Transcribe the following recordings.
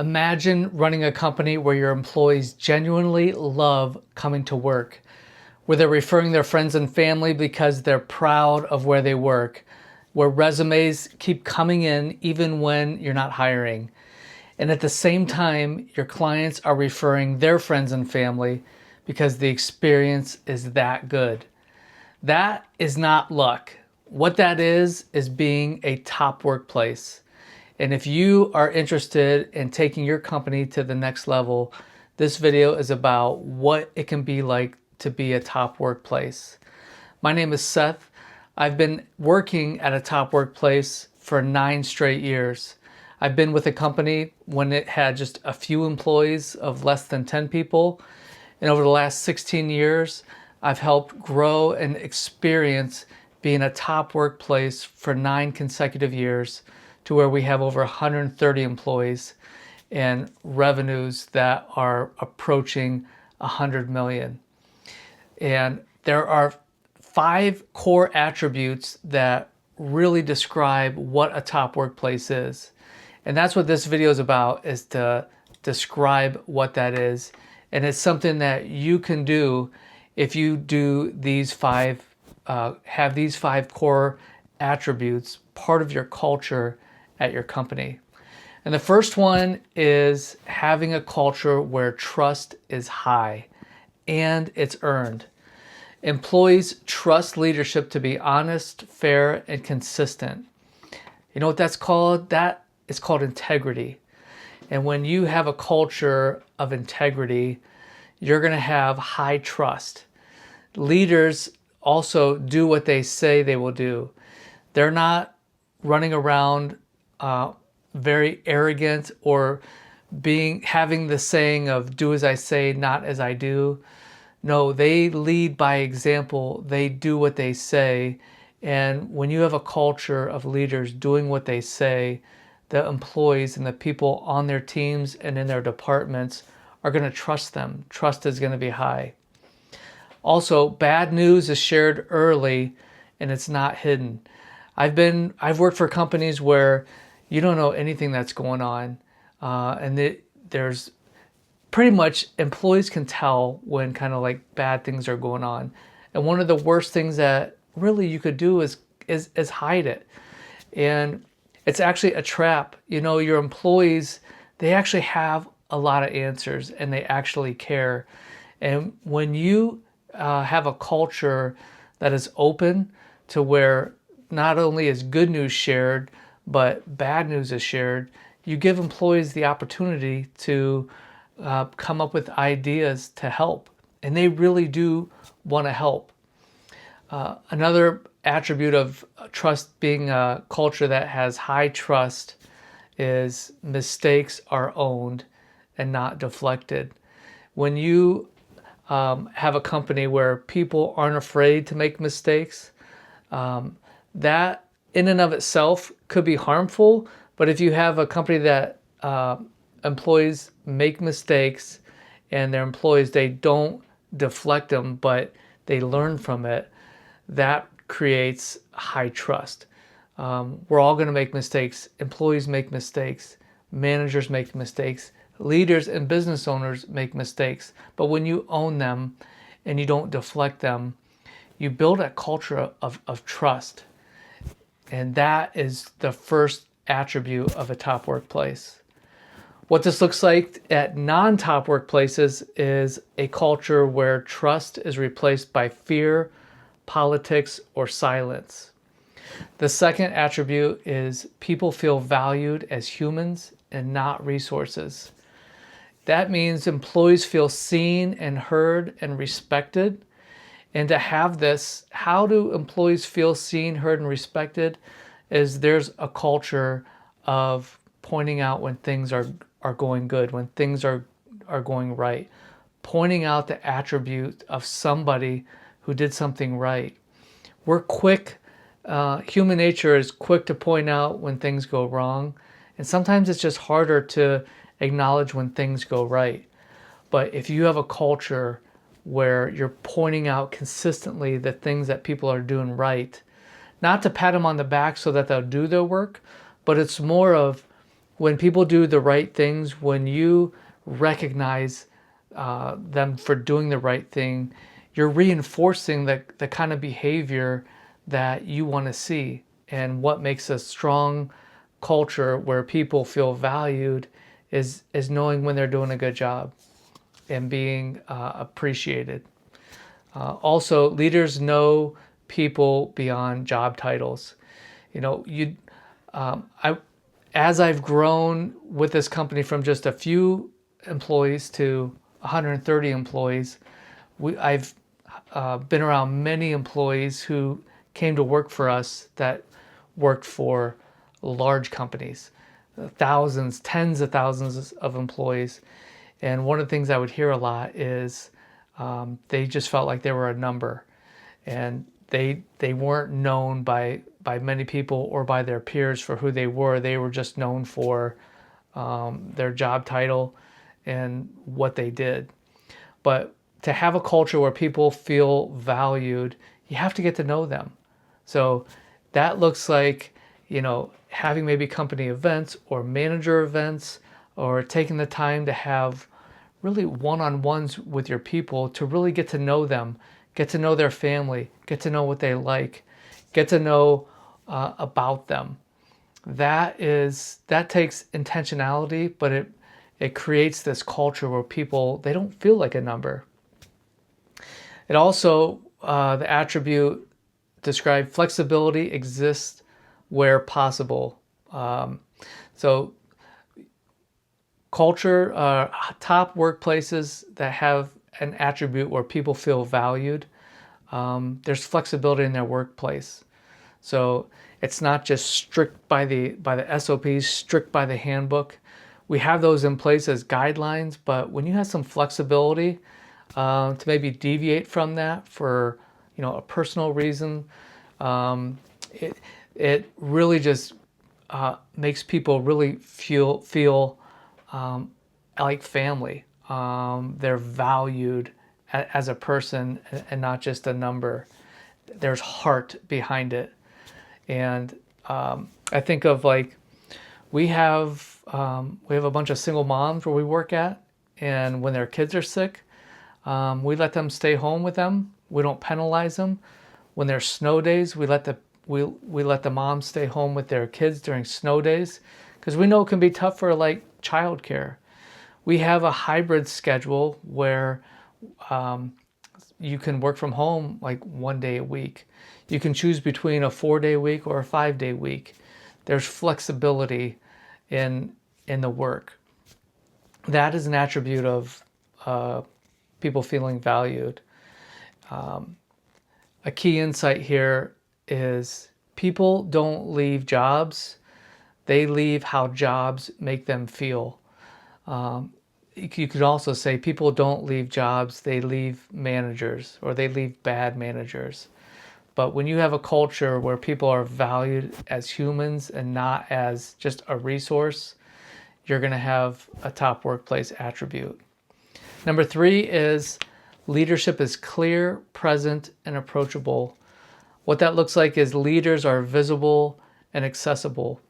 Imagine running a company where your employees genuinely love coming to work, where they're referring their friends and family because they're proud of where they work, where resumes keep coming in even when you're not hiring. And at the same time, your clients are referring their friends and family because the experience is that good. That is not luck. What that is being a top workplace. And if you are interested in taking your company to the next level, this video is about what it can be like to be a top workplace. My name is Seth. I've been working at a top workplace for 9 straight years. I've been with a company when it had just a few employees of less than 10 people. And over the last 16 years, I've helped grow and experience being a top workplace for 9 consecutive years to where we have over 130 employees and revenues that are approaching 100 million. And there are 5 core attributes that really describe what a top workplace is. And that's what this video is about, is to describe what that is. And it's something that you can do if you do these 5, have these 5 core attributes part of your culture at your company. And the first one is having a culture where trust is high and it's earned. Employees trust leadership to be honest, fair, and consistent. You know what that's called? That is called integrity. And when you have a culture of integrity, you're going to have high trust. Leaders also do what they say they will do. They're not running around very arrogant or having the saying of do as I say, not as I do. No, they lead by example. They do what they say. And when you have a culture of leaders doing what they say, the employees and the people on their teams and in their departments are going to trust them. Trust is going to be high. Also, bad news is shared early and it's not hidden. I've worked for companies where you don't know anything that's going on, and there's pretty much employees can tell when kind of like bad things are going on. And one of the worst things that really you could do is hide it. And it's actually a trap. You know, your employees, they actually have a lot of answers and they actually care. And when you have a culture that is open to where not only is good news shared, but bad news is shared, you give employees the opportunity to come up with ideas to help. And they really do want to help. Another attribute of trust being a culture that has high trust is mistakes are owned and not deflected. When you have a company where people aren't afraid to make mistakes, that in and of itself could be harmful. But if you have a company that employees make mistakes and their employees, they don't deflect them, but they learn from it, that creates high trust. We're all going to make mistakes. Employees make mistakes. Managers make mistakes. Leaders and business owners make mistakes. But when you own them and you don't deflect them, you build a culture of trust. And that is the first attribute of a top workplace. What this looks like at non-top workplaces is a culture where trust is replaced by fear, politics, or silence. The second attribute is people feel valued as humans and not resources. That means employees feel seen and heard and respected. And to have this, how do employees feel seen, heard, and respected? Is there's a culture of pointing out when things are going good, when things are going right, pointing out the attribute of somebody who did something right. We're quick, human nature is quick to point out when things go wrong, and sometimes it's just harder to acknowledge when things go right. But if you have a culture where you're pointing out consistently the things that people are doing right, not to pat them on the back so that they'll do their work, but it's more of when people do the right things, when you recognize them for doing the right thing, you're reinforcing the kind of behavior that you want to see. And what makes a strong culture where people feel valued is knowing when they're doing a good job and being appreciated. Also, leaders know people beyond job titles. You know, I as I've grown with this company from just a few employees to 130 employees, I've been around many employees who came to work for us that worked for large companies, thousands, tens of thousands of employees. And one of the things I would hear a lot is they just felt like they were a number, and they weren't known by many people or by their peers for who they were. They were just known for their job title and what they did. But to have a culture where people feel valued, you have to get to know them. So that looks like, you know, having maybe company events or manager events, or taking the time to have really one-on-ones with your people to really get to know them, get to know their family, get to know what they like, get to know about them. That takes intentionality, but it creates this culture where people, they don't feel like a number. It also, the attribute described, flexibility exists where possible. So culture, top workplaces that have an attribute where people feel valued, there's flexibility in their workplace. So it's not just strict by the SOPs, strict by the handbook. We have those in place as guidelines, but when you have some flexibility to maybe deviate from that for, you know, a personal reason, it really just makes people really feel like family. They're valued as a person and not just a number. There's heart behind it. And I think of, like, we have a bunch of single moms where we work at, and when their kids are sick, we let them stay home with them. We don't penalize them. When there's snow days, we let the moms stay home with their kids during snow days, because we know it can be tough for, like, childcare. We have a hybrid schedule where you can work from home like 1 day a week. You can choose between a 4-day week or a 5-day week. There's flexibility in the work. That is an attribute of people feeling valued. A key insight here is people don't leave jobs. They leave how jobs make them feel. You could also say people don't leave jobs, they leave managers, or they leave bad managers. But when you have a culture where people are valued as humans and not as just a resource, you're going to have a top workplace attribute. Number 3 is leadership is clear, present, and approachable. What that looks like is leaders are visible and accessible.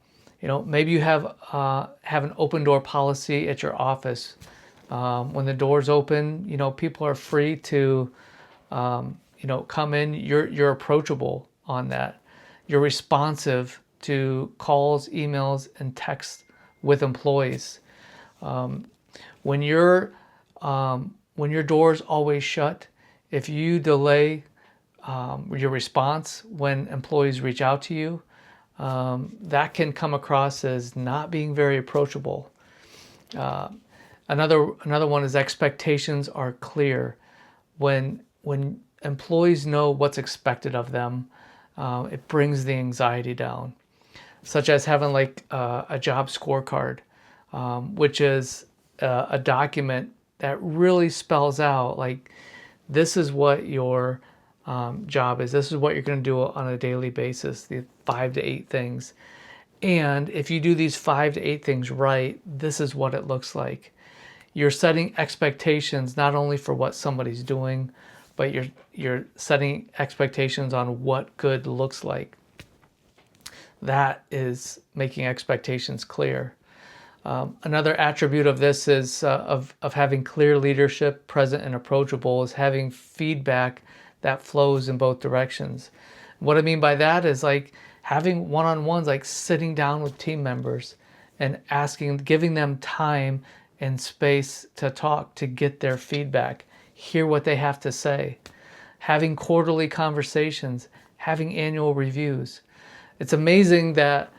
You know, maybe you have an open door policy at your office. When the doors open, you know, people are free to, you know, come in. You're approachable on that. You're responsive to calls, emails, and texts with employees. When your door's always shut, if you delay your response when employees reach out to you, that can come across as not being very approachable. Another one is expectations are clear. When employees know what's expected of them, it brings the anxiety down. Such as having, like, a job scorecard, which is a document that really spells out, like, this is what your job is. This is what you're going to do on a daily basis, the 5 to 8 things. And if you do these 5 to 8 things right, this is what it looks like. You're setting expectations not only for what somebody's doing, but you're setting expectations on what good looks like. That is making expectations clear. Another attribute of this is of having clear leadership, present and approachable, is having feedback that flows in both directions. What I mean by that is like having one-on-ones, like sitting down with team members and asking, giving them time and space to talk, to get their feedback, hear what they have to say, having quarterly conversations, having annual reviews. It's amazing that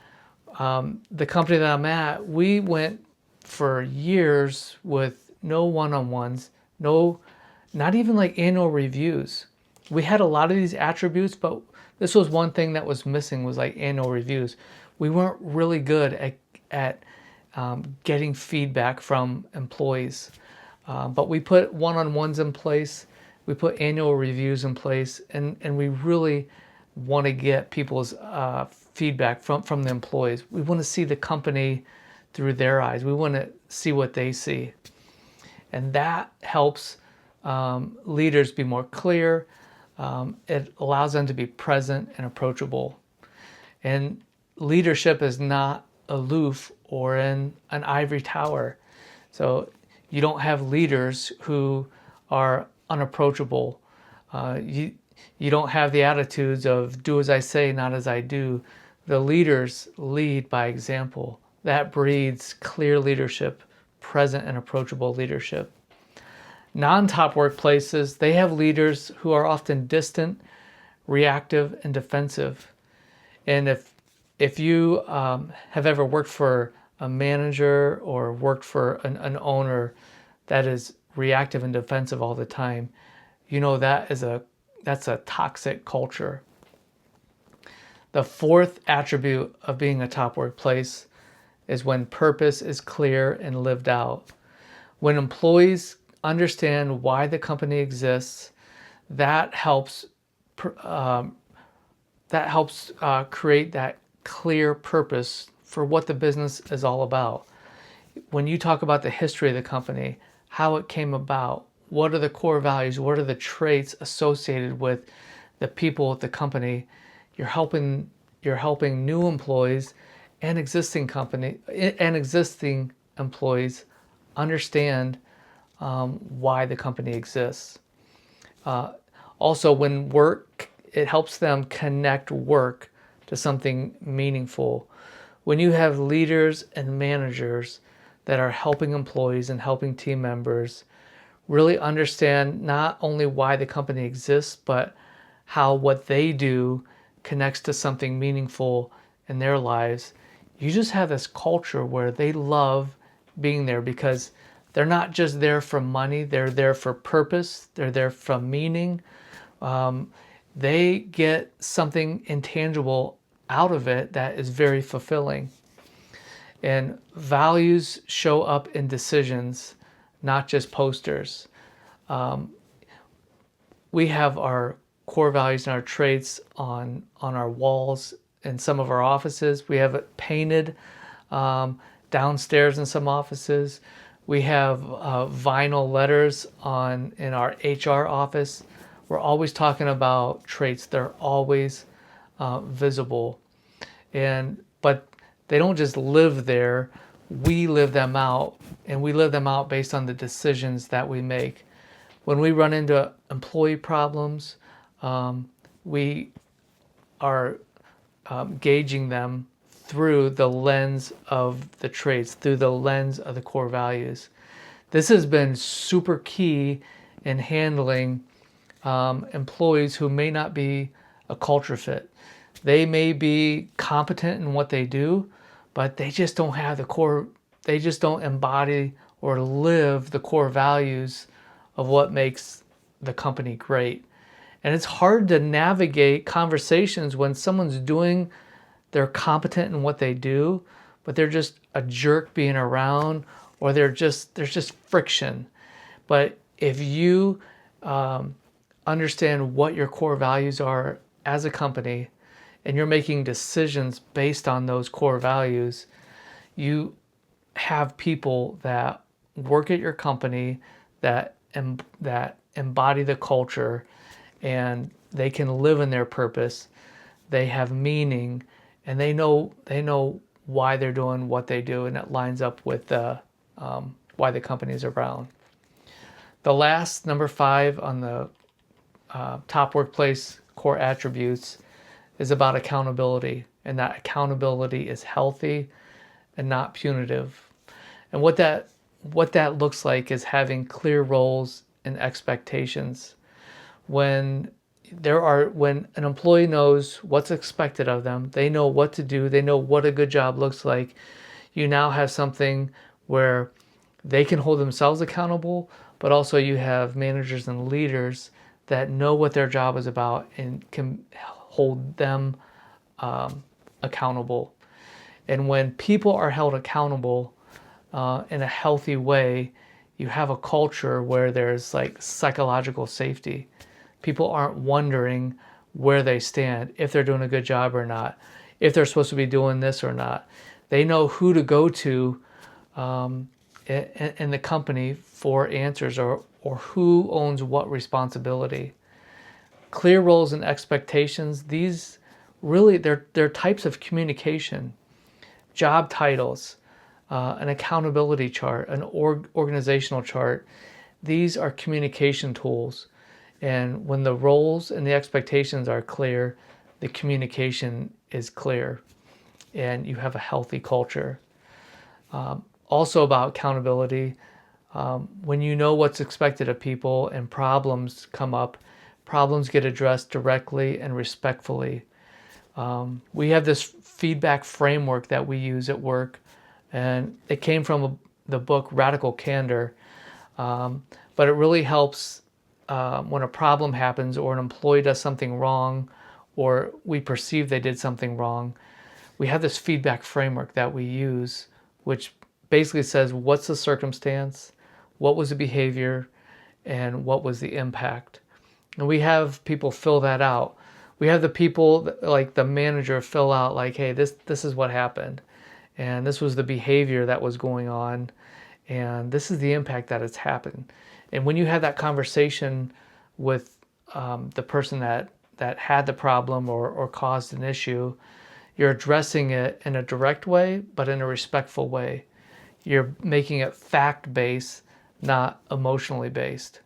the company that I'm at, we went for years with no one-on-ones, not even like annual reviews. We had a lot of these attributes, but this was one thing that was missing, was like annual reviews. We weren't really good at getting feedback from employees. But we put one-on-ones in place, we put annual reviews in place, and we really want to get people's feedback from the employees. We want to see the company through their eyes. We want to see what they see. And that helps leaders be more clear. It allows them to be present and approachable. And leadership is not aloof or in an ivory tower. So you don't have leaders who are unapproachable. You don't have the attitudes of do as I say, not as I do. The leaders lead by example. That breeds clear leadership, present and approachable leadership. Non-top workplaces, they have leaders who are often distant, reactive, and defensive. And if you have ever worked for a manager or worked for an owner that is reactive and defensive all the time, you know that's a toxic culture. The fourth attribute of being a top workplace is when purpose is clear and lived out. When employees understand why the company exists, that helps create that clear purpose for what the business is all about. When you talk about the history of the company, how it came about, what are the core values, what are the traits associated with the people at the company, you're helping new employees and existing employees understand why the company exists. Also, when work, it helps them connect work to something meaningful. When you have leaders and managers that are helping employees and helping team members really understand not only why the company exists, but how what they do connects to something meaningful in their lives, you just have this culture where they love being there because they're not just there for money, they're there for purpose, they're there for meaning. They get something intangible out of it that is very fulfilling. And values show up in decisions, not just posters. We have our core values and our traits on our walls in some of our offices. We have it painted downstairs in some offices. We have vinyl letters in our HR office. We're always talking about traits. They're always visible. But they don't just live there. We live them out, and we live them out based on the decisions that we make. When we run into employee problems, we are gauging them through the lens of the traits, through the lens of the core values. This has been super key in handling employees who may not be a culture fit. They may be competent in what they do, but they just don't have the core, they just don't embody or live the core values of what makes the company great. And it's hard to navigate conversations when they're competent in what they do, but they're just a jerk being around, or there's just friction. But if you understand what your core values are as a company, and you're making decisions based on those core values, you have people that work at your company that embody the culture, and they can live in their purpose. They have meaning, and they know why they're doing what they do, and it lines up with why the company's around. The last, number 5 on the top workplace core attributes is about accountability, and that accountability is healthy and not punitive. And what that looks like is having clear roles and expectations. When an employee knows what's expected of them, they know what to do, they know what a good job looks like, you now have something where they can hold themselves accountable, but also you have managers and leaders that know what their job is about and can hold them accountable. And when people are held accountable in a healthy way, you have a culture where there's like psychological safety. People aren't wondering where they stand, if they're doing a good job or not, if they're supposed to be doing this or not. They know who to go to in the company for answers, or who owns what responsibility. Clear roles and expectations, these really, they're types of communication. Job titles, an accountability chart, an organizational chart. These are communication tools. And when the roles and the expectations are clear, the communication is clear, and you have a healthy culture. Also about accountability, when you know what's expected of people and problems come up, problems get addressed directly and respectfully. We have this feedback framework that we use at work, and it came from the book Radical Candor, but it really helps when a problem happens or an employee does something wrong or we perceive they did something wrong. We have this feedback framework that we use, which basically says what's the circumstance, what was the behavior, and what was the impact. And we have people fill that out. We have the people, like the manager, fill out like, hey, this is what happened, and this was the behavior that was going on, and this is the impact that has happened. And when you have that conversation with the person that had the problem or caused an issue, you're addressing it in a direct way, but in a respectful way. You're making it fact-based, not emotionally based.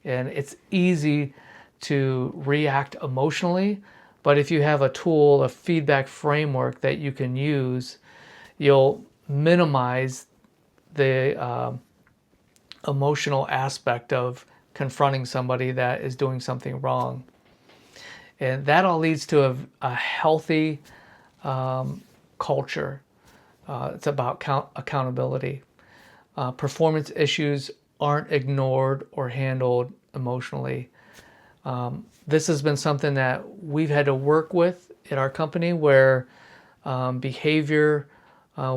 And it's easy to react emotionally, but if you have a tool, a feedback framework that you can use, you'll minimize the emotional aspect of confronting somebody that is doing something wrong. And that all leads to a healthy culture. It's about accountability. Performance issues aren't ignored or handled emotionally. This has been something that we've had to work with at our company, where behavior,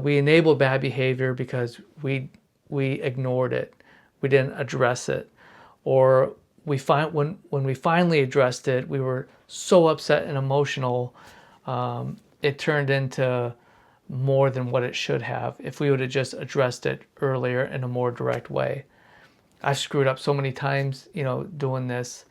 we enabled bad behavior because we ignored it. We didn't address it. Or when we finally addressed it, we were so upset and emotional, it turned into more than what it should have if we would have just addressed it earlier in a more direct way. I've screwed up so many times, doing this,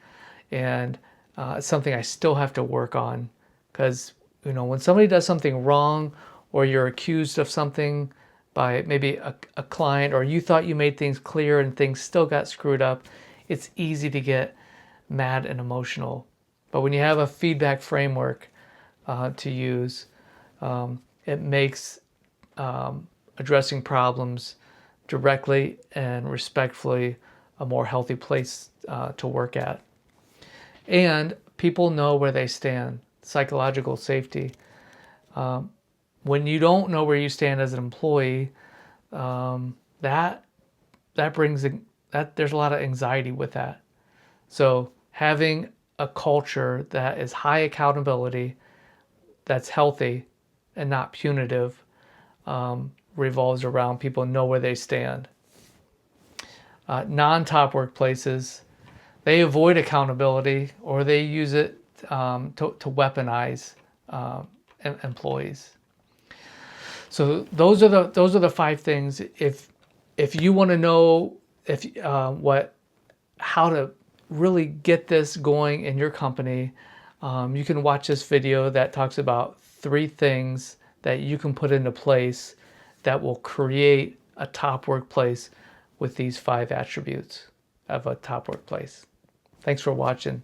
and it's something I still have to work on, because, when somebody does something wrong, or you're accused of something by maybe a client, or you thought you made things clear and things still got screwed up, it's easy to get mad and emotional. But when you have a feedback framework to use, it makes addressing problems directly and respectfully a more healthy place to work at. And people know where they stand. Psychological safety. When you don't know where you stand as an employee, that brings there's a lot of anxiety with that. So having a culture that is high accountability, that's healthy and not punitive, revolves around people know where they stand. Non-top workplaces, they avoid accountability, or they use it to weaponize employees. So those are the 5 things. If you want to know how to really get this going in your company, you can watch this video that talks about 3 things that you can put into place that will create a top workplace with these 5 attributes of a top workplace. Thanks for watching.